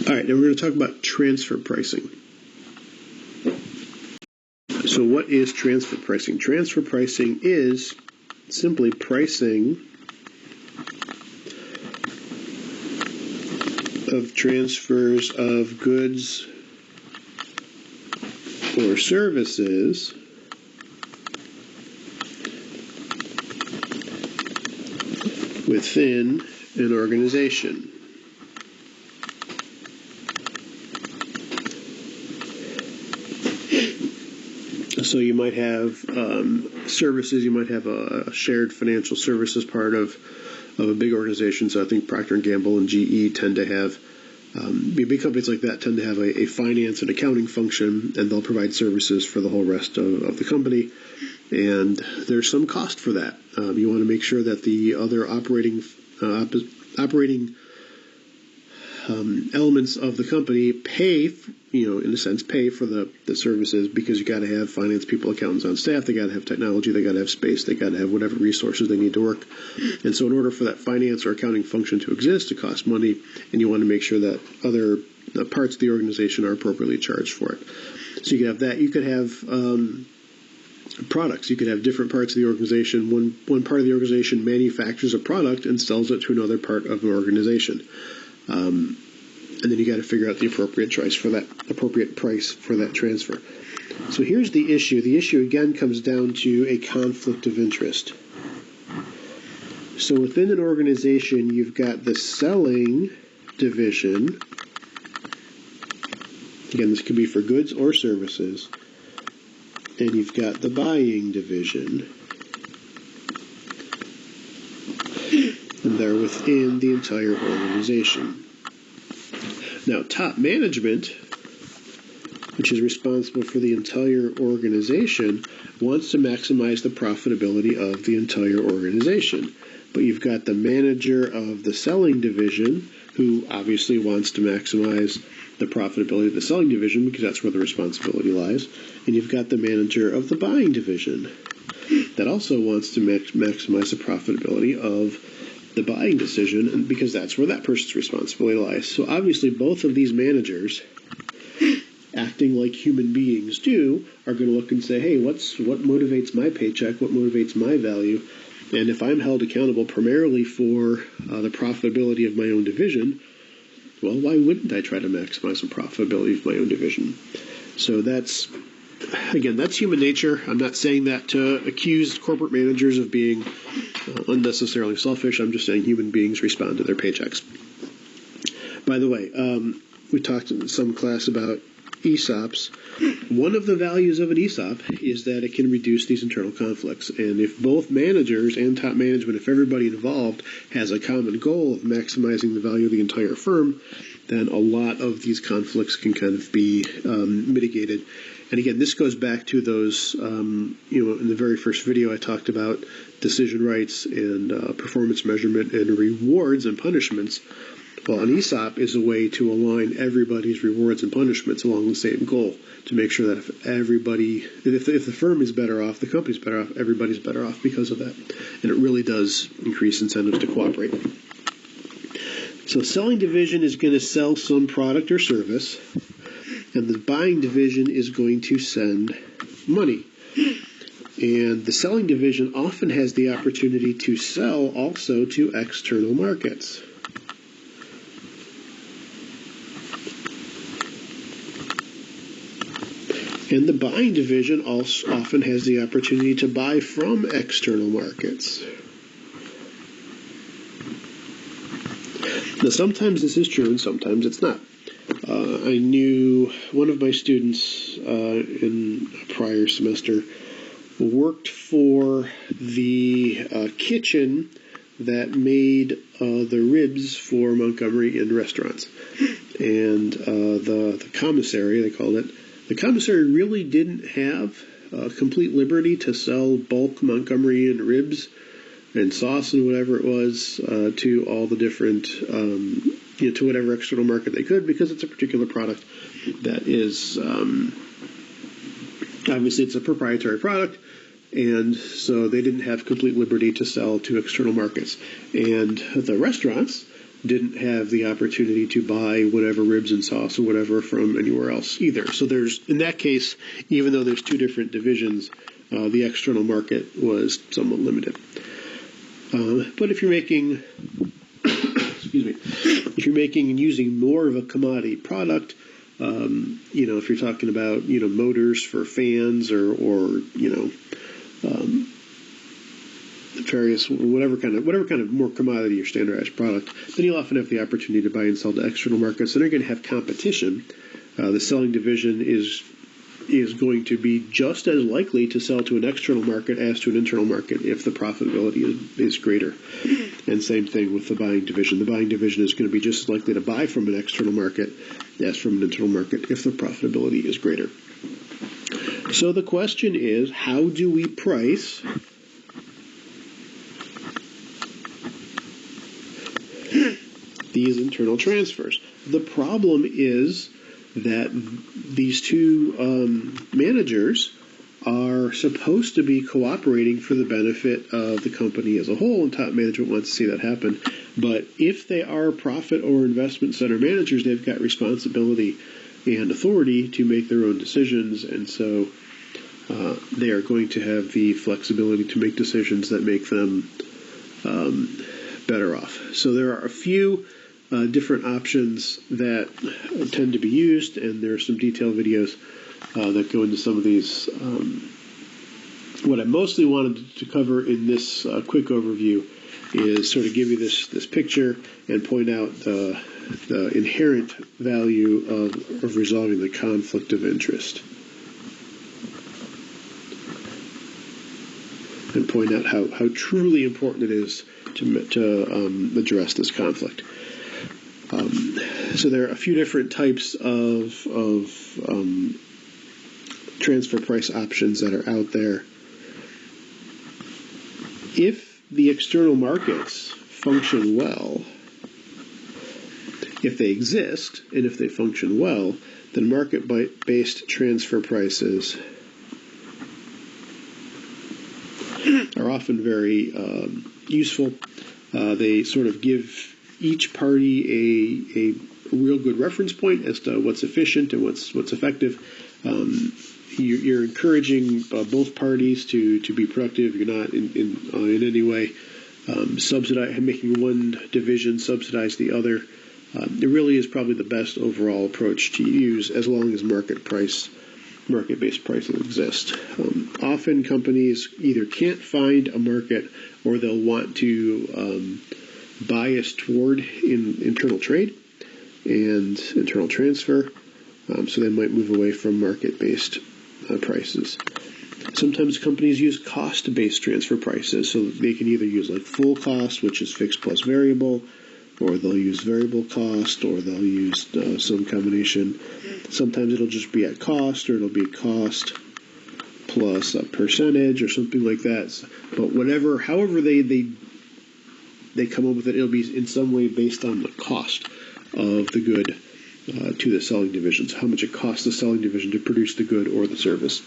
All right, now we're going to talk about transfer pricing. So what is transfer pricing? Transfer pricing is simply pricing of transfers of goods or services within an organization. So you might have services, you might have a shared financial services part of a big organization. So I think Procter & Gamble and GE tend to have, big companies like that tend to have a finance and accounting function, and they'll provide services for the whole rest of the company. And there's some cost for that. You want to make sure that the other operating elements of the company pay, in a sense, pay for the services, because you got to have finance people, accountants on staff. They got to have technology. They got to have space. They got to have whatever resources they need to work. And so in order for that finance or accounting function to exist, it costs money, and you want to make sure that other parts of the organization are appropriately charged for it. So you could have that. You could have products. You could have different parts of the organization. One part of the organization manufactures a product and sells it to another part of the organization. And then you got to figure out the appropriate price for that transfer. So here's the issue. The issue again comes down to a conflict of interest. So within an organization, you've got the selling division. Again, this could be for goods or services. And you've got the buying division. And they're within the entire organization. Now, top management, which is responsible for the entire organization, wants to maximize the profitability of the entire organization. But you've got the manager of the selling division, who obviously wants to maximize the profitability of the selling division, because that's where the responsibility lies. And you've got the manager of the buying division that also wants to maximize the profitability of the buying decision, and because that's where that person's responsibility lies. So obviously both of these managers, acting like human beings do, are going to look and say, hey, what motivates my paycheck? What motivates my value? And if I'm held accountable primarily for the profitability of my own division, well, why wouldn't I try to maximize the profitability of my own division? So that's human nature. I'm not saying that to accuse corporate managers of being unnecessarily selfish. I'm just saying human beings respond to their paychecks. By the way, we talked in some class about ESOPs. One of the values of an ESOP is that it can reduce these internal conflicts. And if both managers and top management, if everybody involved has a common goal of maximizing the value of the entire firm, then a lot of these conflicts can kind of be mitigated. And again, this goes back to those, in the very first video I talked about decision rights and performance measurement and rewards and punishments. Well, an ESOP is a way to align everybody's rewards and punishments along the same goal, to make sure that if the firm is better off, the company's better off, everybody's better off because of that. And it really does increase incentives to cooperate. So selling division is going to sell some product or service, and the buying division is going to send money. And the selling division often has the opportunity to sell also to external markets. And the buying division also often has the opportunity to buy from external markets. Now, sometimes this is true and sometimes it's not. I knew one of my students in a prior semester worked for the kitchen that made the ribs for Montgomery in restaurants. And the commissary, they called it, the commissary really didn't have complete liberty to sell bulk Montgomery and ribs and sauce and whatever it was to all the different, to whatever external market they could, because it's a particular product that is, obviously it's a proprietary product, and so they didn't have complete liberty to sell to external markets. And the restaurants didn't have the opportunity to buy whatever ribs and sauce or whatever from anywhere else either. So there's, in that case, even though there's two different divisions, the external market was somewhat limited. But if you're making, excuse me, if you're making and using more of a commodity product, if you're talking about, motors for fans or various whatever kind of more commodity or standardized product, then you'll often have the opportunity to buy and sell to external markets, and they're going to have competition. The selling division is going to be just as likely to sell to an external market as to an internal market if the profitability is greater. And same thing with the buying division. The buying division is going to be just as likely to buy from an external market as from an internal market if the profitability is greater. So the question is, how do we price these internal transfers? The problem is that these two managers are supposed to be cooperating for the benefit of the company as a whole, and top management wants to see that happen. But if they are profit or investment center managers, they've got responsibility and authority to make their own decisions, and so they are going to have the flexibility to make decisions that make them better off. So there are a few different options that tend to be used, and there are some detailed videos that go into some of these. What I mostly wanted to cover in this quick overview is sort of give you this picture and point out the inherent value of resolving the conflict of interest, and point out how truly important it is to address this conflict. So there are a few different types of transfer price options that are out there. If the external markets function well, if they exist, and if they function well, then market-based transfer prices are often very useful. They sort of give each party a real good reference point as to what's efficient and what's effective. You're encouraging both parties to be productive. You're not in any way making one division subsidize the other. It really is probably the best overall approach to use as long as market-based pricing exists. Often companies either can't find a market or they'll want to bias toward internal trade and internal transfer, so they might move away from market-based prices. Sometimes companies use cost-based transfer prices, so they can either use like full cost, which is fixed plus variable, or they'll use variable cost, or they'll use some combination. Sometimes it'll just be at cost, or it'll be cost plus a percentage or something like that. But however they come up with it, it'll be in some way based on the cost of the good to the selling divisions, how much it costs the selling division to produce the good or the service.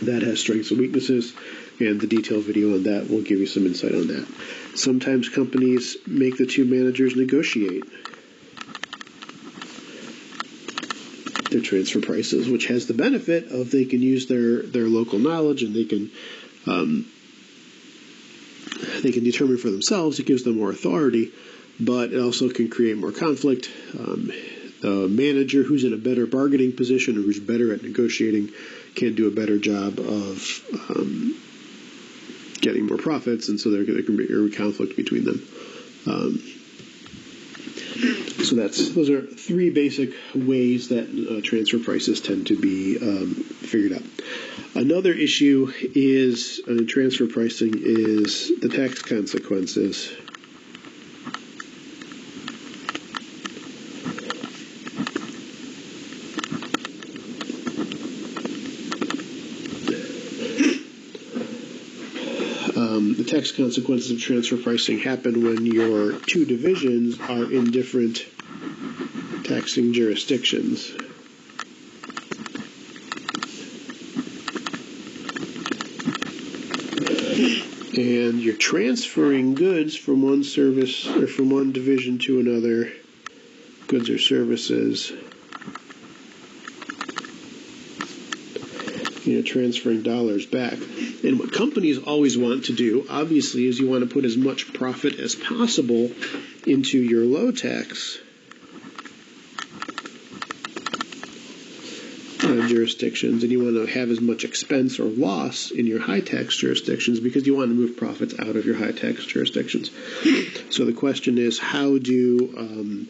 That has strengths and weaknesses, and the detailed video on that will give you some insight on that. Sometimes companies make the two managers negotiate their transfer prices, which has the benefit of they can use their local knowledge, and they can determine for themselves. It gives them more authority, but it also can create more conflict. The manager who's in a better bargaining position or who's better at negotiating can do a better job of getting more profits, and so there can be a conflict between them. So those are three basic ways that transfer prices tend to be figured out. Another issue is in transfer pricing is the tax consequences. The tax consequences of transfer pricing happen when your two divisions are in different taxing jurisdictions. and you're transferring goods from one service or from one division to another, goods or services, transferring dollars back. And what companies always want to do, obviously, is you want to put as much profit as possible into your low tax jurisdictions, and you want to have as much expense or loss in your high tax jurisdictions because you want to move profits out of your high tax jurisdictions. So the question is, how do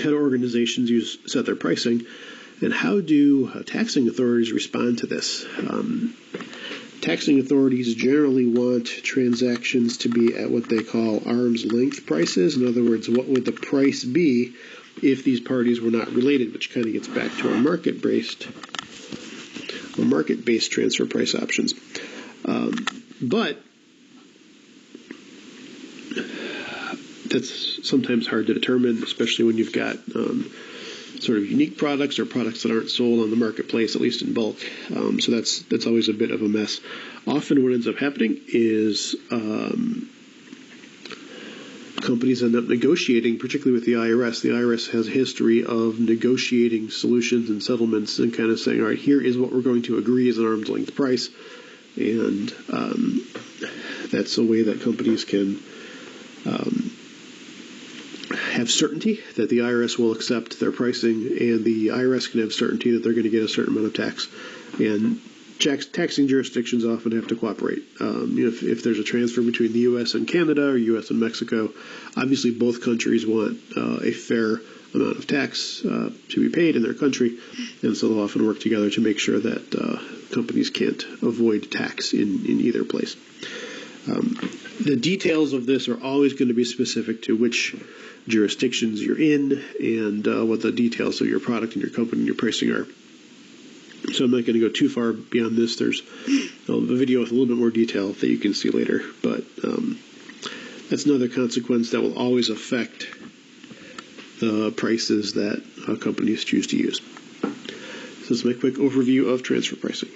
organizations set their pricing, and how do taxing authorities respond to this? Taxing authorities generally want transactions to be at what they call arm's length prices. In other words, what would the price be if these parties were not related, which kind of gets back to our market-based transfer price options. But that's sometimes hard to determine, especially when you've got sort of unique products or products that aren't sold on the marketplace, at least in bulk. So that's always a bit of a mess. Often what ends up happening is companies end up negotiating, particularly with the IRS. The IRS has a history of negotiating solutions and settlements and kind of saying, all right, here is what we're going to agree is an arm's length price. And that's a way that companies can have certainty that the IRS will accept their pricing, and the IRS can have certainty that they're going to get a certain amount of tax. And taxing jurisdictions often have to cooperate. If there's a transfer between the U.S. and Canada or U.S. and Mexico, obviously both countries want a fair amount of tax to be paid in their country, and so they'll often work together to make sure that companies can't avoid tax in either place. The details of this are always going to be specific to which jurisdictions you're in and what the details of your product and your company and your pricing are. So I'm not going to go too far beyond this. There's a video with a little bit more detail that you can see later, but that's another consequence that will always affect the prices that companies choose to use. So this is my quick overview of transfer pricing.